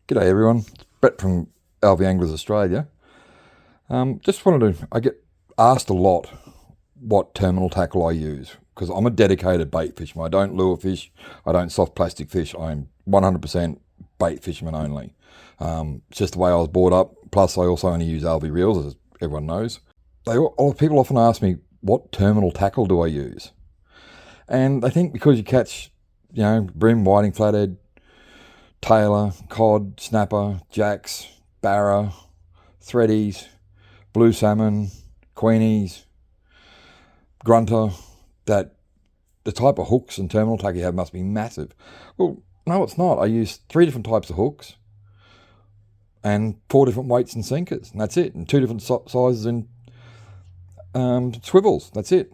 G'day everyone, it's Brett from LV Anglers Australia. I get asked a lot what terminal tackle I use because I'm a dedicated bait fisherman. I don't lure fish, I don't soft plastic fish, I'm 100% bait fisherman only. It's just the way I was brought up, plus I also only use LV reels, as everyone knows. People often ask me, what terminal tackle do I use? And they think because you catch, bream, whiting, flathead, tailor, cod, snapper, jacks, barra, threadies, blue salmon, queenies, grunter, that the type of hooks and terminal tackle you have must be massive. Well, no, it's not. I use 3 different types of hooks and 4 different weights and sinkers, and that's it, and 2 different sizes and swivels, that's it.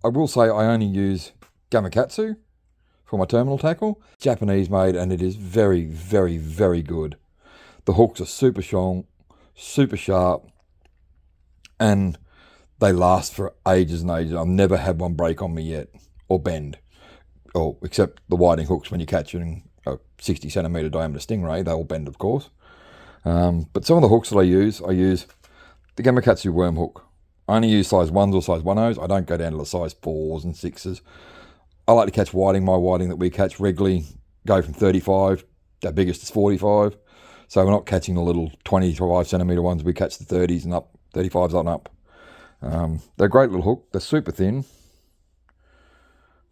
I will say I only use Gamakatsu for my terminal tackle. Japanese made, and it is very, very, very good. The hooks are super strong, super sharp, and they last for ages and ages. I've never had one break on me yet, or bend, except the whiting hooks when you're catching a 60 centimetre diameter stingray. They all bend, of course. But some of the hooks that I use the Gamakatsu worm hook. I only use size 1s or size 1.0s. I don't go down to the size 4s and 6s. I like to catch whiting. My whiting that we catch regularly go from 35, our biggest is 45. So we're not catching the little 25 centimetre ones. We catch the 30s and up, 35s and up. They're a great little hook. They're super thin,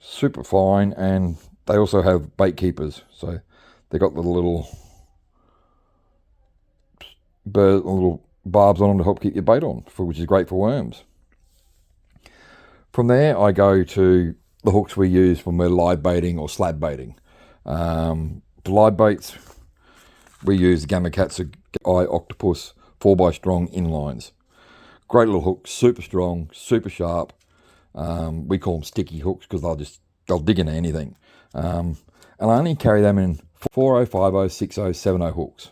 super fine, and they also have bait keepers. So they've got the little barbs on them to help keep your bait on, which is great for worms. From there, I go to the hooks we use when we're live baiting or slab baiting. For live baits, we use the Gamakatsu Eye Octopus 4x strong inlines. Great little hooks, super strong, super sharp. We call them sticky hooks because they'll dig into anything. And I only carry them in 40, 50, 60, 70 hooks,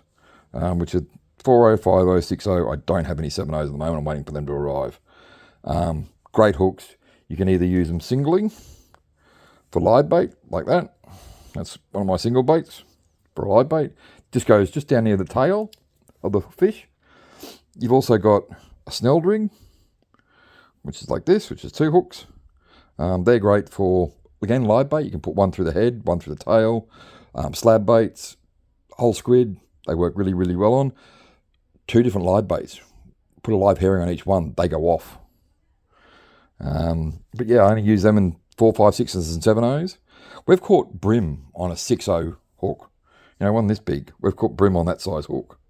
which are 40, 50, 60. I don't have any 70s at the moment. I'm waiting for them to arrive. Great hooks. You can either use them singly for live bait, like that. That's one of my single baits for a live bait. Just goes just down near the tail of the fish. You've also got a snelled ring, which is like this, which is 2 hooks. They're great for, again, live bait. You can put one through the head, one through the tail. Slab baits, whole squid, they work really, really well on. 2 different live baits. Put a live herring on each one, they go off. But yeah, I only use them in 4, 5, 6s and 7.0s. We've caught brim on a 6.0 hook. One this big. We've caught brim on that size hook.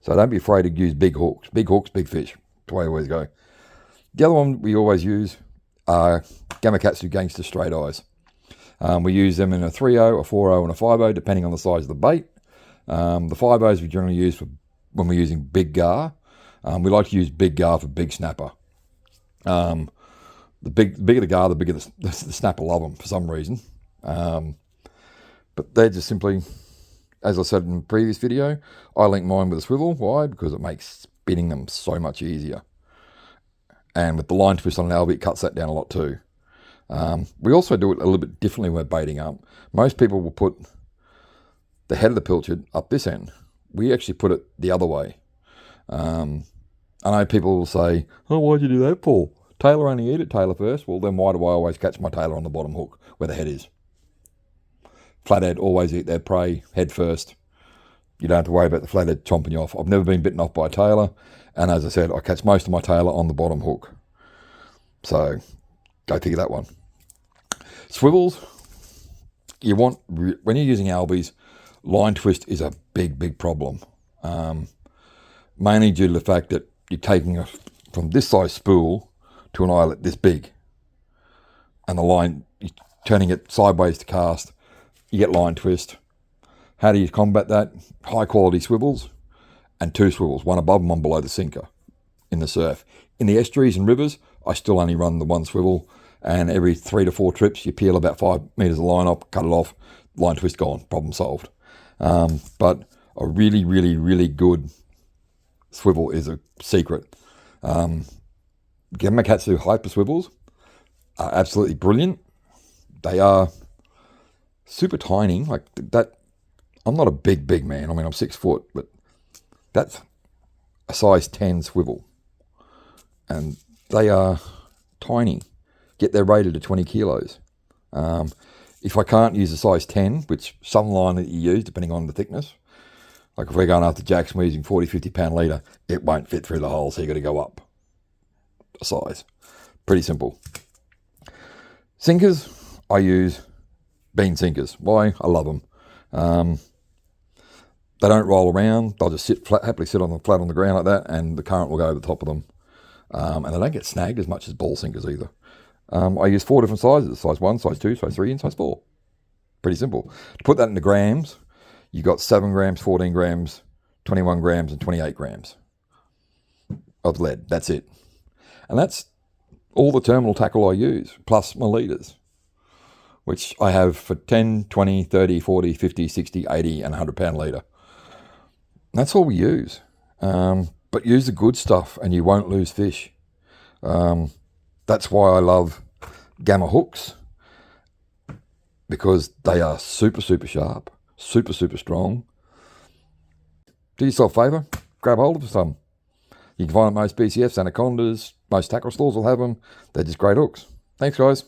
So don't be afraid to use big hooks. Big hooks, big fish. That's the way I always go. The other one we always use are Gamakatsu Gangster Straight Eyes. We use them in a 3.0, a 4.0 and a 5.0 depending on the size of the bait. The 5.0s we generally use for when we're using big gar. We like to use big gar for big snapper. The bigger the gar, the bigger the snapper love them for some reason. But they're just simply, as I said in the previous video, I link mine with a swivel. Why? Because it makes spinning them so much easier. And with the line twist on an LV, it cuts that down a lot too. We also do it a little bit differently when we're baiting up. Most people will put the head of the pilchard up this end. We actually put it the other way. I know people will say, oh, why'd you do that, Paul? Tailor only eat it tailor first. Well, then why do I always catch my tailor on the bottom hook where the head is? Flathead always eat their prey head first. You don't have to worry about the flathead chomping you off. I've never been bitten off by a tailor, and as I said, I catch most of my tailor on the bottom hook. So, go figure that one. Swivels, when you're using albies, line twist is a big, big problem. Mainly due to the fact that you're taking from this size spool to an eyelet this big, and the line, you're turning it sideways to cast, you get line twist. How do you combat that? High quality swivels and 2 swivels, one above and one below the sinker in the surf. In the estuaries and rivers, I still only run the 1 swivel, and every 3 to 4 trips, you peel about 5 meters of line up, cut it off, line twist gone, problem solved. But a really, really, really good swivel is a secret. Gamakatsu Hyper Swivels are absolutely brilliant. They are super tiny, like that. I'm not a big man. I mean, I'm 6 foot, but that's a size 10 swivel. And they are tiny, yet they're rated at 20 kilos. If I can't use a size 10, which some line that you use, depending on the thickness, like if we're going after jacks and we're using 40, 50 pound leader, it won't fit through the hole, so you've got to go up a size. Pretty simple. Sinkers, I use bean sinkers. Why? I love them. They don't roll around. They'll just happily sit flat on the ground like that, and the current will go over the top of them. And they don't get snagged as much as ball sinkers either. I use 4 different sizes: size 1, size 2, size 3, and size 4. Pretty simple. To put that into grams, you got 7 grams, 14 grams, 21 grams, and 28 grams of lead. That's it. And that's all the terminal tackle I use, plus my leaders, which I have for 10, 20, 30, 40, 50, 60, 80, and 100 pound leader. That's all we use. But use the good stuff and you won't lose fish. That's why I love Gamma hooks, because they are super sharp, super strong. Do yourself a favour, grab hold of some. You can find them at most BCFs, Anacondas, most tackle stores will have them. They're just great hooks. Thanks, guys.